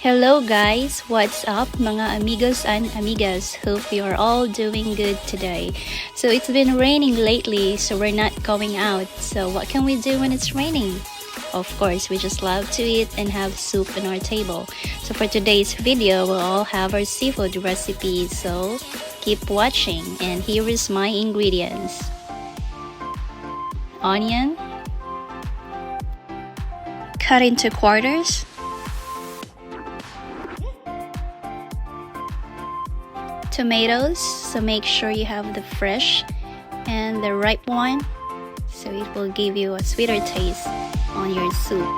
Hello guys, what's up mga amigos and amigas? Hope you are all doing good today. So it's been raining lately, so we're not going out. So what can we do when it's raining? Of course, we just love to eat and have soup on our table. So for today's video, we'll all have our seafood recipes. So keep watching, and here is my ingredients. Onion, cut into quarters. Tomatoes, so make sure you have the fresh and the ripe one, so it will give you a sweeter taste on your soup.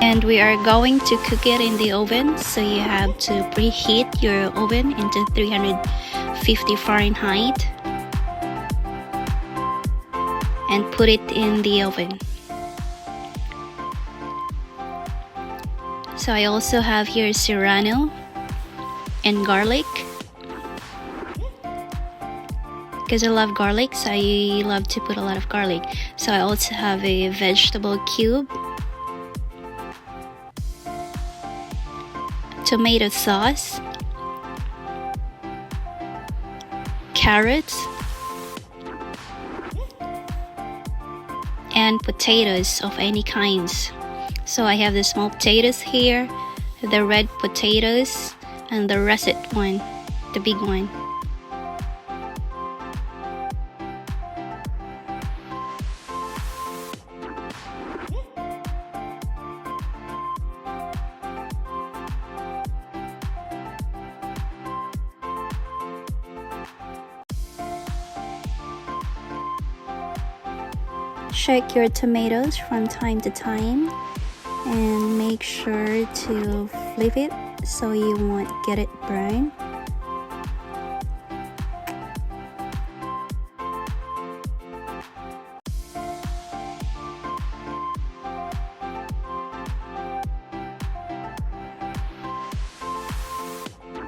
And we are going to cook it in the oven, so you have to preheat your oven into 350 Fahrenheit and put it in the oven. So I also have here serrano and garlic, because I love garlic, so I love to put a lot of garlic. So I also have a vegetable cube, tomato sauce, carrots, and potatoes of any kinds. So I have the small potatoes here, the red potatoes, and the russet one, the big one. Check your tomatoes from time to time and make sure to flip it so you won't get it burned.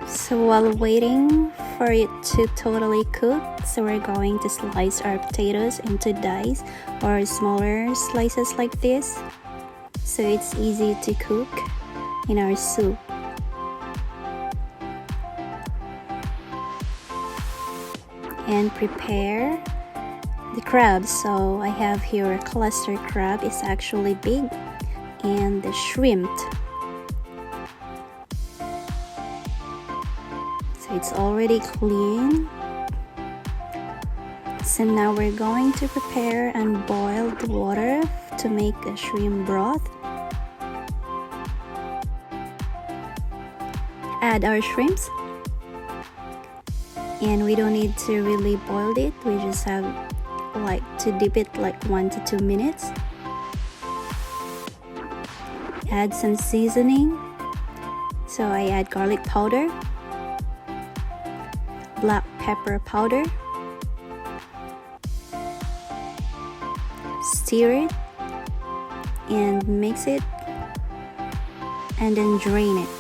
So while waiting for it to totally cook, so we're going to slice our potatoes into dice or smaller slices like this, so it's easy to cook in our soup. And prepare the crab. So I have here a cluster crab, it's actually big, and the shrimp. So it's already clean. So now we're going to prepare and boil the water to make a shrimp broth. Add our shrimps, and we don't need to really boil it, we just have to dip it like 1 to 2 minutes. Add some seasoning, so I add garlic powder, black pepper powder, stir it and mix it, and then drain it.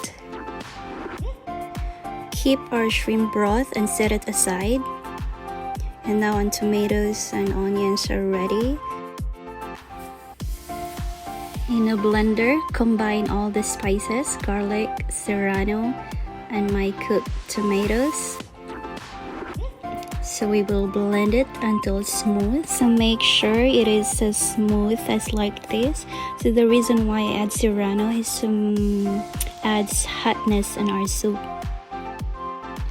Keep our shrimp broth and set it aside. And now our tomatoes and onions are ready. In a blender, combine all the spices, garlic, serrano, and my cooked tomatoes. So we will blend it until it's smooth. So make sure it is as smooth as like this. So the reason why I add serrano is to add hotness in our soup.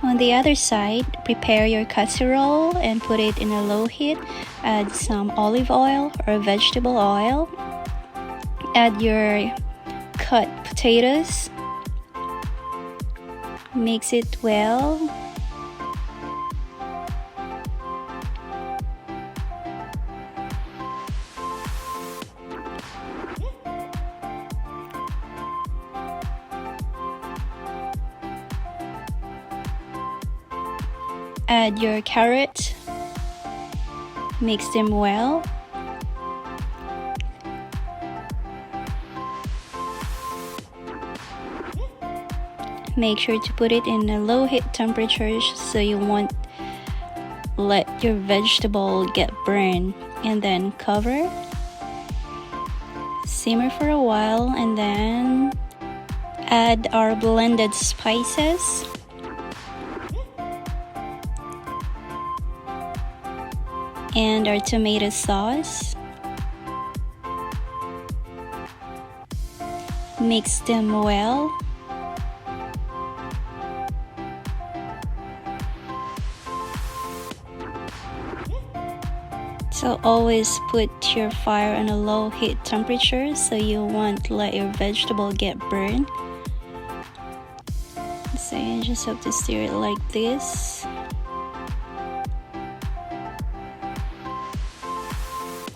On the other side, prepare your casserole and put it in a low heat. Add some olive oil or vegetable oil. Add your cut potatoes. Mix it well. Add your carrot, mix them well. Make sure to put it in a low heat temperature so you won't let your vegetable get burned, and then cover. simmer for a while, and then add our blended spices. And our tomato sauce. Mix them well. So always put your fire on a low heat temperature so you won't let your vegetable get burned. So you just have to stir it like this.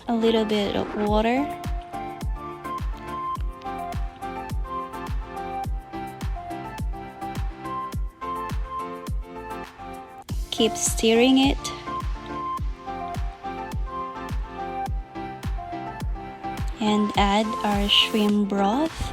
A little bit of water. Keep stirring it. And add our shrimp broth.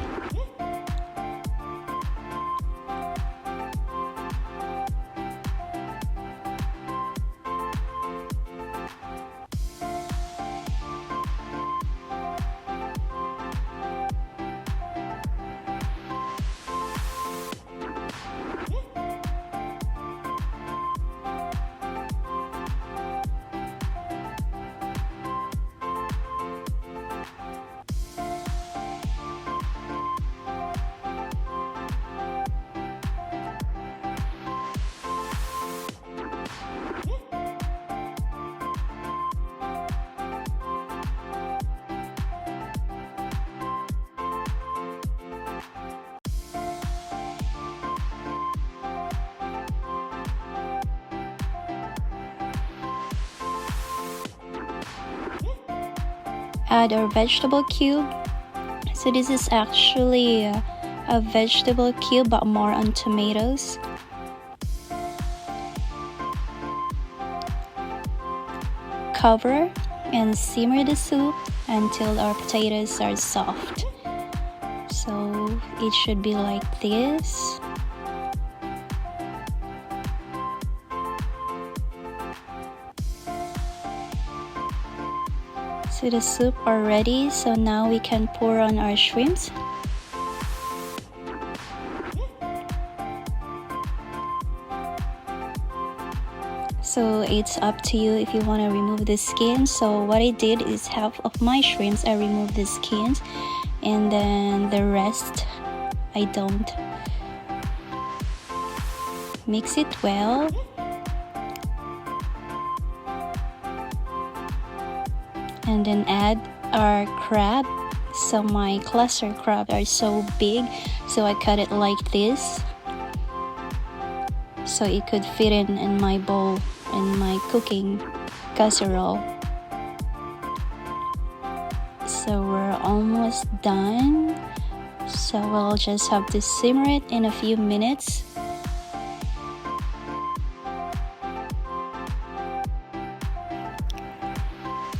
Add our vegetable cube. So this is actually a vegetable cube but more on tomatoes. Cover and simmer the soup until our potatoes are soft. So it should be like this. So the soup are ready, so now we can pour on our shrimps. So it's up to you if you want to remove the skin. So what I did is half of my shrimps I removed the skins, and then the rest I don't. Mix it well. And then add our crab. So my cluster crab are so big, so I cut it like this so it could fit in my bowl, in my cooking casserole. So we're almost done, so we'll just have to simmer it in a few minutes.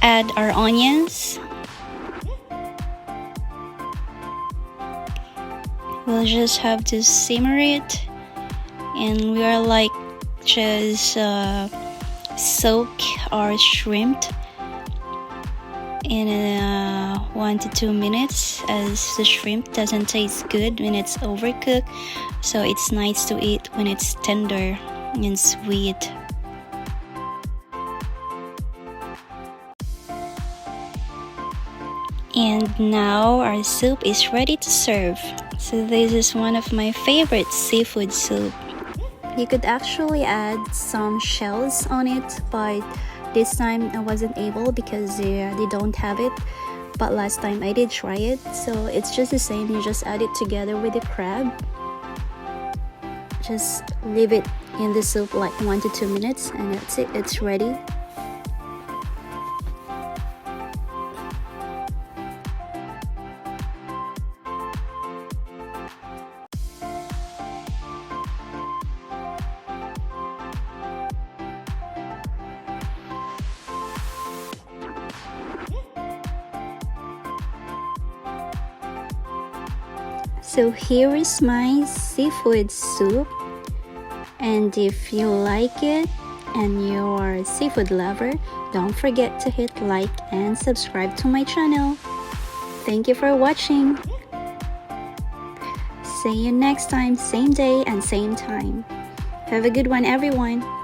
Add our onions. We'll just have to simmer it, and we are like just soak our shrimp in 1 to 2 minutes, as the shrimp doesn't taste good when it's overcooked, so it's nice to eat when it's tender and sweet. And now our soup is ready to serve. So this is one of my favorite seafood soup. You could actually add some shells on it, but this time I wasn't able because they don't have it. But last time I did try it, so it's just the same. You just add it together with the crab. Just leave it in the soup like 1 to 2 minutes, and that's it. It's ready. So here is my seafood soup, and if you like it and you are a seafood lover, don't forget to hit like and subscribe to my channel. Thank you for watching. See you next time, same day and same time. Have a good one, everyone.